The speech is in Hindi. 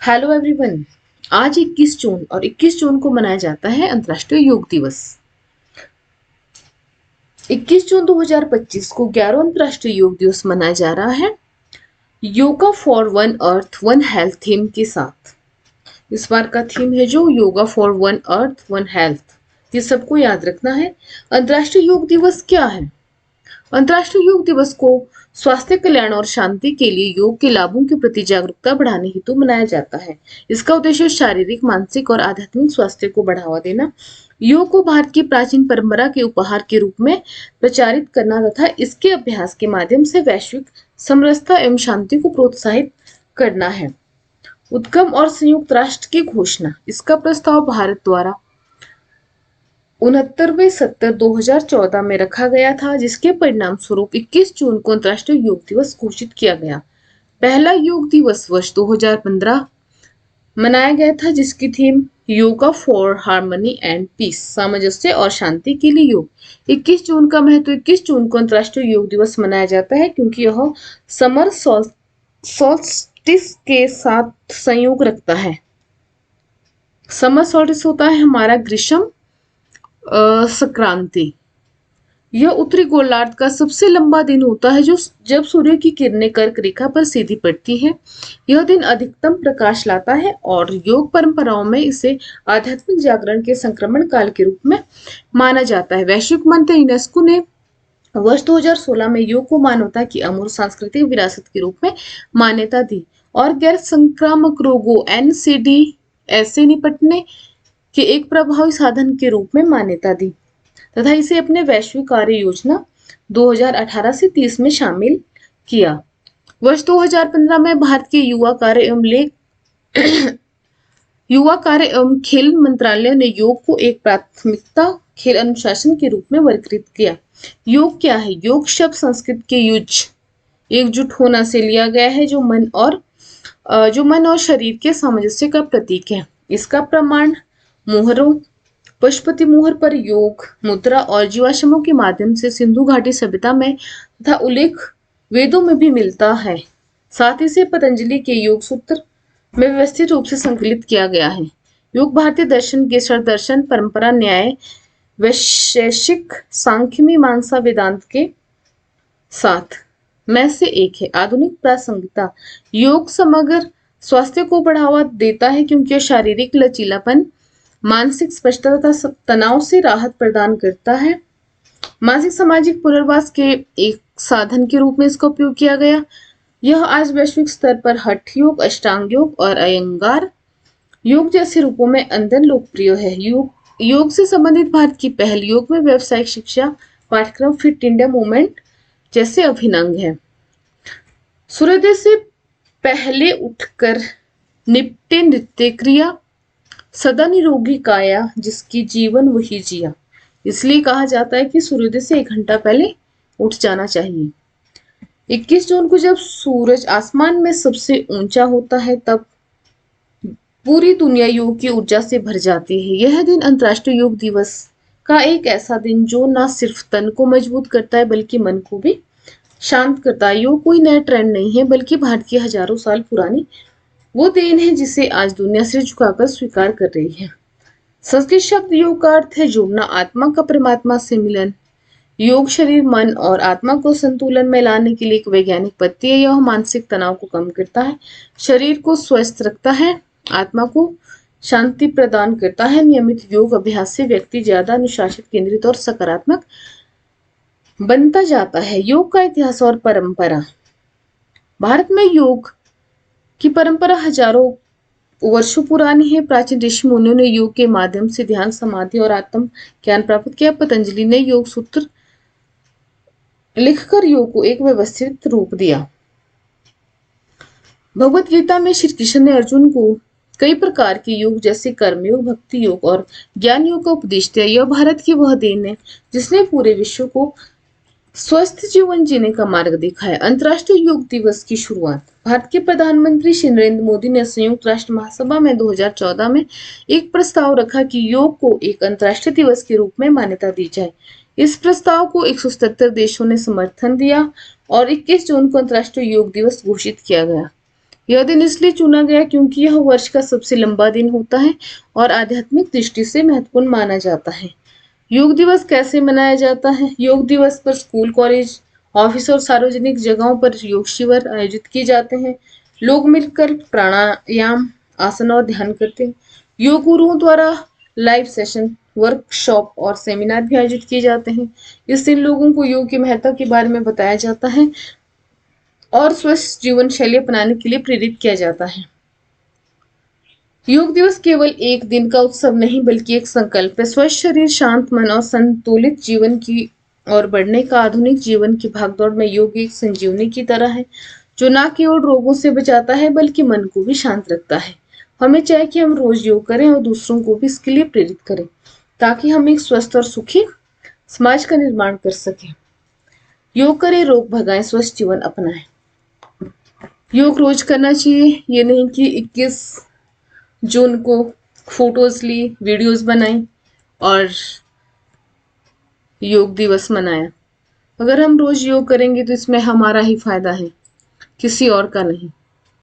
Hello everyone. आज 21 जून और 21 जून को मनाया जाता है अंतर्राष्ट्रीय योग दिवस। 21 जून 2025 को 11वां अंतर्राष्ट्रीय योग दिवस मनाया जा रहा है yoga for one earth one health theme के साथ। इस बार का थीम है जो yoga for one earth one health. ये सबको याद रखना है। अंतर्राष्ट्रीय योग दिवस क्या है? अंतर्राष्ट्रीय योग दिवस को स्वास्थ्य कल्याण और शांति के लिए योग के लाभों के प्रति जागरूकता बढ़ाने हेतु मनाया जाता है। इसका उद्देश्य शारीरिक, मानसिक और आध्यात्मिक स्वास्थ्य को बढ़ावा देना, योग को भारत की प्राचीन परंपरा के उपहार के रूप में प्रचारित करना तथा इसके अभ्यास के माध्यम से वैश्विक समरसता एवं शांति को प्रोत्साहित करना है। उद्गम और संयुक्त राष्ट्र की घोषणा। इसका प्रस्ताव भारत द्वारा 69/70/2014 में रखा गया था, जिसके परिणाम स्वरूप 21 जून को अंतर्राष्ट्रीय योग दिवस घोषित किया गया। पहला योग दिवस वर्ष 2015 मनाया गया था, जिसकी theme yoga for harmony and peace, सामंजस्य और शांति के लिए योग। 21 जून का महत्व। 21 जून को अंतर्राष्ट्रीय योग दिवस मनाया जाता है क्योंकि यह समर सॉल्स्टिस के साथ संयोग रखता है। समर सॉल्स्टिस होता है हमारा ग्रीष्म संक्रांति। यह उत्तरी गोलार्ध का सबसे लंबा दिन होता है जो जब सूर्य की किरणें कर्क रेखा पर सीधी पड़ती हैं। यह दिन अधिकतम प्रकाश लाता है और योग परंपराओं में इसे आध्यात्मिक जागरण के संक्रमण काल के रूप में माना जाता है। वैश्विक मंच यूनेस्को ने वर्ष 2016 में योग को मानवता की अमूल्य सांस्कृतिक विरासत के रूप में मान्यता दी और गैर संक्रामक रोगों NCD से निपटने के एक प्रभावी साधन के रूप में मान्यता दी तथा इसे अपने वैश्विक कार्य योजना 2018 से 30 में शामिल किया। वर्ष 2015 में भारत के युवा कार्य एवं खेल मंत्रालय ने योग को एक प्राथमिकता खेल अनुशासन के रूप में वर्गीकृत किया। योग क्या है? योग शब्द संस्कृत के युज, एकजुट होना से लिया गया है, जो मन और शरीर के सामंजस्य का प्रतीक है। इसका प्रमाण मोहरों, पशुपति मोहर पर योग मुद्रा और जीवाश्मों के माध्यम से सिंधु घाटी सभ्यता में तथा उल्लेख वेदों में भी मिलता है। साथ ही से पतंजलि के योग सूत्र में व्यवस्थित रूप से संकलित किया गया है। योग भारतीय दर्शन के दर्शन परंपरा, न्याय, वैशेषिक, सांख्य, मीमांसा, वेदांत के साथ में से एक है। आधुनिक प्रासंगिकता। योग समग्र स्वास्थ्य को बढ़ावा देता है क्योंकि यह शारीरिक लचीलापन, मानसिक स्पष्टता तथा तनाव से राहत प्रदान करता है। मानसिक सामाजिक पुनर्वास के एक साधन के रूप में इसका उपयोग किया गया। यह आज वैश्विक स्तर पर हठ योग, अष्टांग योग और अयंगार योग जैसे रूपों में अंदर लोकप्रिय है। योग से संबंधित भारत की पहल योग में व्यावसायिक शिक्षा पाठ्यक्रम फिट इंडिया मूवमेंट जैसे अभिन्न अंग है। सूर्योदय से पहले उठकर निपटे नित्य क्रिया, सदा निरोगी काया, जिसकी जीवन वही जिया। इसलिए कहा जाता है कि सूर्योदय से 1 घंटा पहले उठ जाना चाहिए। 21 जून को जब सूरज आसमान में सबसे ऊंचा होता है तब पूरी दुनिया योग की ऊर्जा से भर जाती है। यह दिन अंतर्राष्ट्रीय योग दिवस का एक ऐसा दिन जो न सिर्फ तन को मजबूत करता है बल्कि मन को भी शांत करता है। योग कोई नया ट्रेंड नहीं है बल्कि भारत की हजारों साल पुरानी वो देन है जिसे आज दुनिया सिर झुकाकर स्वीकार कर रही है। संस्कृत शब्द योग का अर्थ है जोड़ना, आत्मा का परमात्मा से मिलन। योग शरीर, मन और आत्मा को संतुलन में लाने के लिए एक वैज्ञानिक पद्धति है। यह मानसिक तनाव को कम करता है, शरीर को स्वस्थ रखता है, आत्मा को शांति प्रदान करता है। नियमित योग अभ्यास से व्यक्ति ज्यादा अनुशासित, केंद्रित और सकारात्मक बनता जाता है। योग का इतिहास और परंपरा। भारत में योग की परंपरा हजारों वर्षों पुरानी है। प्राचीन ऋषि मुनियों ने योग के माध्यम से ध्यान, समाधि और आत्म ज्ञान प्राप्त किया। पतंजलि ने योग सूत्र लिखकर योग को एक व्यवस्थित रूप दिया। भगवत गीता में श्री कृष्ण ने अर्जुन को कई प्रकार के योग जैसे कर्म योग, भक्ति योग और ज्ञान योग का उपदेश दिया। यह भारत की वह देन है जिसने पूरे विश्व को स्वस्थ जीवन जीने का मार्ग दिखाया। अंतर्राष्ट्रीय योग दिवस की शुरुआत। भारत के प्रधानमंत्री श्री नरेंद्र मोदी ने संयुक्त राष्ट्र महासभा में 2014 में एक प्रस्ताव रखा कि योग को एक अंतर्राष्ट्रीय दिवस के रूप में मान्यता दी जाए। इस प्रस्ताव को 177 देशों ने समर्थन दिया और 21 जून को अंतर्राष्ट्रीय योग दिवस घोषित किया गया। यह दिन इसलिए चुना गया क्योंकि यह वर्ष का सबसे लंबा दिन होता है और आध्यात्मिक दृष्टि से महत्वपूर्ण माना जाता है। योग दिवस कैसे मनाया जाता है? योग दिवस पर स्कूल, कॉलेज, ऑफिस और सार्वजनिक जगहों पर योग शिविर आयोजित किए जाते हैं। लोग मिलकर प्राणायाम, आसन और ध्यान करते हैं। योग गुरुओं द्वारा लाइव सेशन, वर्कशॉप और सेमिनार भी आयोजित किए जाते हैं। इससे लोगों को योग के महत्व के बारे में बताया जाता है और स्वस्थ जीवन शैली अपनाने के लिए प्रेरित किया जाता है। योग दिवस केवल एक दिन का उत्सव नहीं बल्कि एक संकल्प है। स्वस्थ शरीर, शांत मन और संतुलित जीवन की ओर बढ़ने का। आधुनिक जीवन की भागदौड़ में योग एक संजीवनी की तरह है जो न केवल रोगों से बचाता है बल्कि मन को भी शांत रखता है। हमें चाहिए कि हम रोज योग करें और दूसरों को भी इसके लिए प्रेरित करें ताकि हम एक स्वस्थ और सुखी समाज का निर्माण कर सकें। योग करें, रोग भगाएं, स्वस्थ जीवन अपनाएं। योग रोज करना चाहिए, ये नहीं कि 21 जून को फोटोज ली, वीडियोस बनाई और योग दिवस मनाया। अगर हम रोज योग करेंगे तो इसमें हमारा ही फायदा है, किसी और का नहीं।